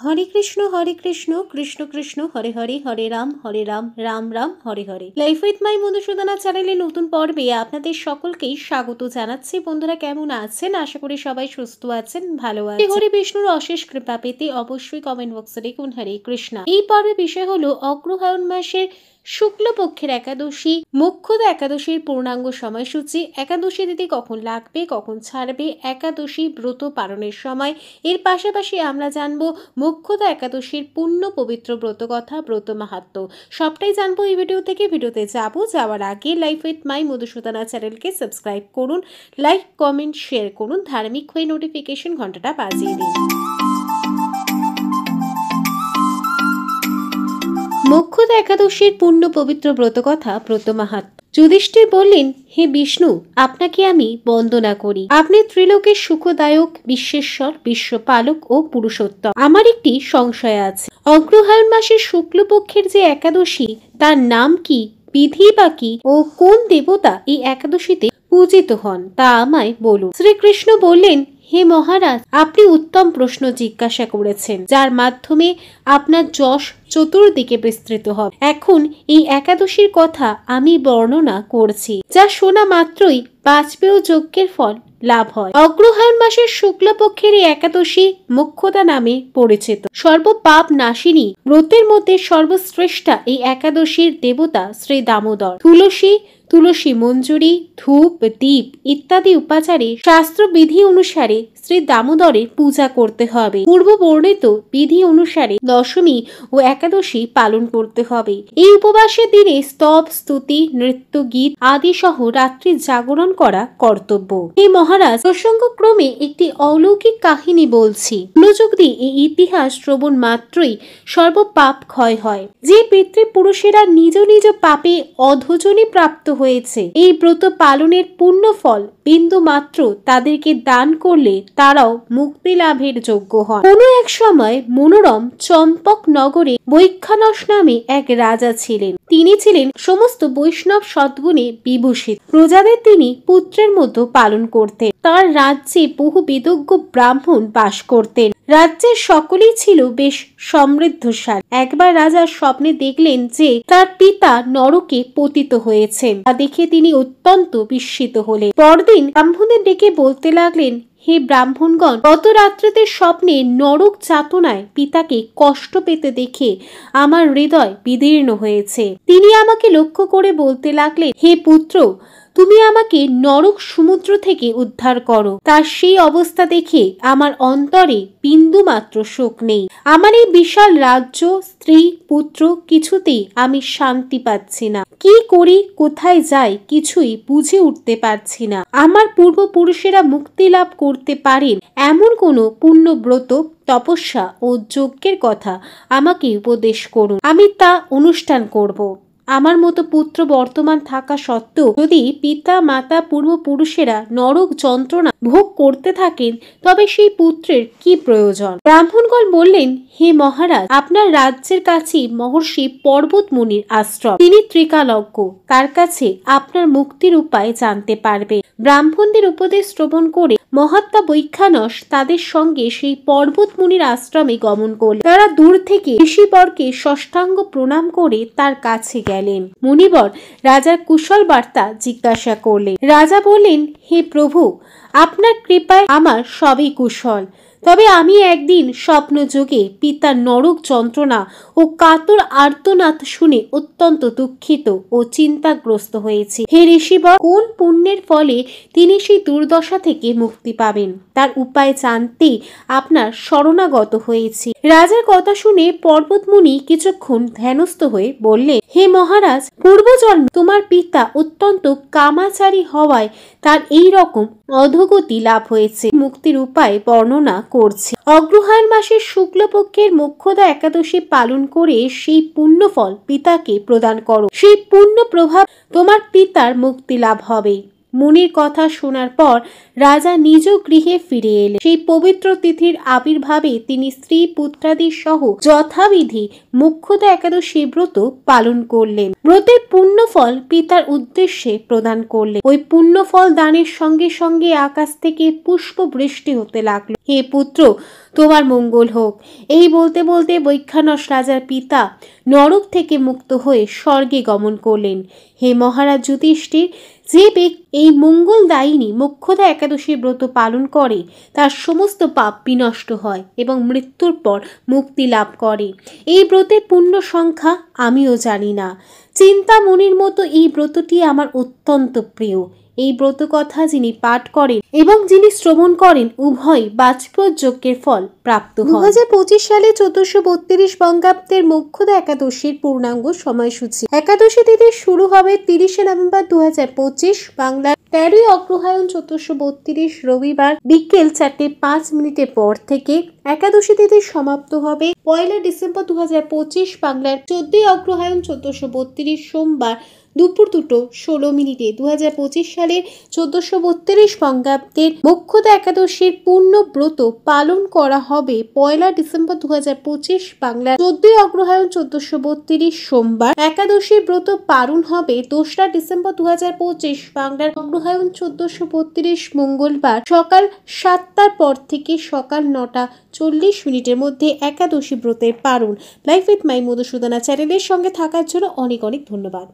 Hare Krishna Krishna Krishna Hare Hare, Hare Ram Ram Ram Hare Hare. Life with my Madhusudana চ্যানেলে নতুন পর্বে আপনাদের সকলকেই স্বাগত জানাচ্ছি। বন্ধুরা কেমন আছেন? আশা করি সবাই সুস্থ আছেন, ভালো আছেন। হরে বিষ্ণুর অশেষ কৃপা পেতে অবশ্যই কমেন্ট বক্সে লিখুন হরে কৃষ্ণ। এই পর্বের বিষয় হলো অগ্রহায়ণ মাসের শুক্লপক্ষের একাদশী, মোক্ষদা একাদশীর পূর্ণাঙ্গ সময়সূচি, একাদশী তিথি কখন লাগবে, কখন ছাড়বে, একাদশী ব্রত পালনের সময়। এর পাশাপাশি আমরা জানবো মোক্ষদা একাদশীর পুণ্য পবিত্র ব্রত কথা, ব্রত মাহাত্ম্য, সবটাই জানবো এই ভিডিও থেকে। ভিডিওতে যাওয়ার আগে লাইফ উইথ মাই মধুসূদনা চ্যানেলকে সাবস্ক্রাইব করুন, লাইক কমেন্ট শেয়ার করুন, ধার্মিক হয়ে নোটিফিকেশন ঘন্টাটা বাজিয়ে দিন। মোক্ষদা একাদশীর পুণ্য পবিত্র ব্রত কথা, ব্রত মাহাত্ম্য। যুধিষ্ঠির বললেন, হে বিষ্ণু, আপনাকে আমি বন্দনা করি। আপনি ত্রিলোকের সুখদায়ক, বিশ্বেশ্বর, বিশ্বপালক ও পুরুষোত্তম। আমার একটি সংশয় আছে। অগ্রহায়ণ মাসের শুক্লপক্ষের যে একাদশী, তার নাম কি, বিধি বা কি ও কোন দেবতা এই একাদশীতে পূজিত হন তা আমায় বলুন। শ্রীকৃষ্ণ বললেন, হে মহারাজ, আপনি উত্তম প্রশ্ন জিজ্ঞাসা করেছেন, যার মাধ্যমে আপনার যশ চতুর্দিকে বিস্তৃত হবে। এখন এই একাদশীর কথা আমি বর্ণনা করছি, যা শোনা মাত্রই বাজপেয় যজ্ঞের ফল লাভ হয়। অগ্রহায়ণ মাসের শুক্লপক্ষের এই একাদশী মোক্ষদা নামে পরিচিত। সর্বপাপ নাশিনী ব্রতের মধ্যে সর্বশ্রেষ্ঠা এই একাদশীর দেবতা শ্রী দামোদর। তুলসী মঞ্জুরি, ধূপ, দীপ ইত্যাদি উপাচারে শাস্ত্রবিধি অনুসারে শ্রী দামোদরের পূজা করতে হবে। পূর্ব বর্ণিত বিধি অনুসারে দশমী ও একাদশী পালন করতে হবে। এই উপবাসের দিনে স্তব, স্তুতি, নৃত্য, গীত আদি সহ রাত্রি জাগরণ করা কর্তব্য। এই মহারাজ, প্রসঙ্গক্রমে একটি অলৌকিক কাহিনী বলছি। মনোযোগ দিয়ে এই ইতিহাস শ্রবণ মাত্রই সর্বপাপ ক্ষয় হয়। যে পিতৃপুরুষেরা নিজ নিজ পাপে অধোজনে প্রাপ্ত হয়েছে, এই ব্রত পালনের পুণ্য ফল বিন্দু মাত্র তাদেরকে দান করলে তারাও মুক্তি লাভের যোগ্য হন। কোনো এক সময় মনোরম চম্পক নগরে বৈখানস নামে এক রাজা ছিলেন। তিনি ছিলেন সমস্ত বৈষ্ণব সদ্গুণে বিভূষিত। প্রজাদের তিনি পুত্রের মতো পালন করতেন। তার রাজ্যে বহু বিদগ্ধ ব্রাহ্মণ বাস করতেন। রাজ্যের সকলেই ছিল বেশ সমৃদ্ধশালী। একবার রাজা স্বপ্নে দেখলেন যে তার পিতা নরকে পতিত হয়েছেন। তা দেখে তিনি অত্যন্ত বিস্মিত হলেন। পরদিন ব্রাহ্মণদের ডেকে বলতে লাগলেন, হে ব্রাহ্মণগণ, গত রাত্রিতে স্বপ্নে নরক যাতনায় পিতাকে কষ্ট পেতে দেখে আমার হৃদয় বিদীর্ণ হয়েছে। তিনি আমাকে লক্ষ্য করে বলতে লাগলেন, হে পুত্র, তুমি আমাকে নরক সমুদ্র থেকে উদ্ধার করো। তার সেই অবস্থা দেখে আমার অন্তরে বিন্দু মাত্র শোক নেই। আমার এই বিশাল রাজ্য, স্ত্রী, পুত্র কিছুতেই আমি শান্তি পাচ্ছি না। কি করি, কোথায় যাই, কিছুই বুঝে উঠতে পারছি না। আমার পূর্বপুরুষেরা মুক্তি লাভ করতে পারেন এমন কোনো পুণ্যব্রত, তপস্যা ও যজ্ঞের কথা আমাকে উপদেশ করুন। আমি তা অনুষ্ঠান করব। আমার মতো পুত্র বর্তমান থাকা সত্ত্বেও যদি পিতা মাতা পূর্বপুরুষেরা নরক যন্ত্রণা ভোগ করতে থাকেন, তবে সেই পুত্রের কি প্রয়োজন? ব্রাহ্মণগণ বললেন, হে মহারাজ, আপনার রাজ্যের কাছে মহর্ষি পর্বত মুনির আশ্রম। তিনি ত্রিকালজ্ঞ। তার কাছে আপনার মুক্তির উপায় জানতে পারবে। ব্রাহ্মণদের উপদেশ শ্রবণ করে মহাত্মা বৈখানস তাদের সঙ্গে সেই পর্বত মুনির আশ্রমে গমন করলেন। তারা দূর থেকে ঋষিবরকে ষষ্ঠাঙ্গ প্রণাম করে তার কাছে গেলেন। মুনিবর রাজার কুশল বার্তা জিজ্ঞাসা করলেন। রাজা বললেন, হে প্রভু, আপনার কৃপায় আমার সবই কুশল। তবে আমি একদিন স্বপ্ন যোগে পিতার নরক যন্ত্রণা ও কাতর আর্তনাদ শুনে অত্যন্ত দুঃখিত ও চিন্তাগ্রস্ত হয়েছি। হে ঋষিবর, কোন পুণ্যের ফলে তিনি সেই দুর্দশা থেকে মুক্তি পাবেন, তার উপায় জানতে আপনার শরণাগত হয়েছি। রাজার কথা শুনে পর্বতমুনি কিছুক্ষণ ধ্যানস্থ হয়ে বললেন, হে মহারাজ, পূর্বজন্মে তোমার পিতা অত্যন্ত কামাচারী হওয়ায় তার এই রকম অধোগতি লাভ হয়েছে। মুক্তির উপায় বর্ণনা করছি। অগ্রহায়ণ মাসের শুক্লপক্ষের মোক্ষদা একাদশী পালন করে সেই পুণ্যফল পিতাকে প্রদান করো। সেই পুণ্য প্রভাব তোমার পিতার মুক্তি লাভ হবে। মুনির কথা শোনার পর রাজা নিজ গৃহে ফিরে এলেন। সেই পবিত্র তিথির আবির্ভাবে তিনি স্ত্রী পুত্রাদি সহ যথাবিধি মুখ্যদা একাদশী ব্রত পালন করলেন। ব্রতের পুণ্যফল পিতার উদ্দেশ্যে প্রদান করলেন। ওই পুণ্যফল দানের সঙ্গে সঙ্গে আকাশ থেকে পুষ্প বৃষ্টি হতে লাগলো। হে পুত্র, তোমার মঙ্গল হোক। এই বলতে বলতে বৈখানস রাজার পিতা নরক থেকে মুক্ত হয়ে স্বর্গে গমন করলেন। হে মহারাজ যুধিষ্ঠির, যে ব্যক্তি এই মঙ্গলদায়িনী মোক্ষদা একাদশী ব্রত পালন করে তার সমস্ত পাপ বিনষ্ট হয় এবং মৃত্যুর পর মুক্তি লাভ করে। এই ব্রতের পূর্ণ সংখ্যা আমিও জানি না। চিন্তামণির মতো এই ব্রতটি আমার অত্যন্ত প্রিয়। এই ব্রত কথা যিনি পাঠ করেন এবং যিনি শ্রবণ করেন উভয় বাজপেয়ী যজ্ঞের ফল প্রাপ্ত হয়। 2025 সালে 1432 বঙ্গাব্দের মোক্ষদা একাদশীর পূর্ণাঙ্গ সময়সূচি। একাদশী তিথি শুরু হবে 30 নভেম্বর 2025 বাংলার 13 অগ্রহায়ণ 1432 রবিবার বিকেল 4:05 পর থেকে। একাদশী তিথি সমাপ্ত হবে 1 ডিসেম্বর 2025 বাংলার 14 অগ্রহায়ণ 1432 সোমবার দুপুর 2:16 2025 সালের 1432 বঙ্গাব্দের মোক্ষদা একাদশীর পূর্ণ ব্রত পালন করা হবে 1 ডিসেম্বর 2025 বাংলার 14 অগ্রহায়ণ 1432 সোমবার। একাদশী ব্রত পালন হবে 2 ডিসেম্বর 2025 বাংলার অগ্রহায়ণ 1432 মঙ্গলবার সকাল 7টার পর থেকে সকাল 9:40 মধ্যে একাদশী ব্রতের পালন। লাইফ উইথ মাই মধুসূদনা চ্যানেলের সঙ্গে থাকার জন্য অনেক অনেক ধন্যবাদ।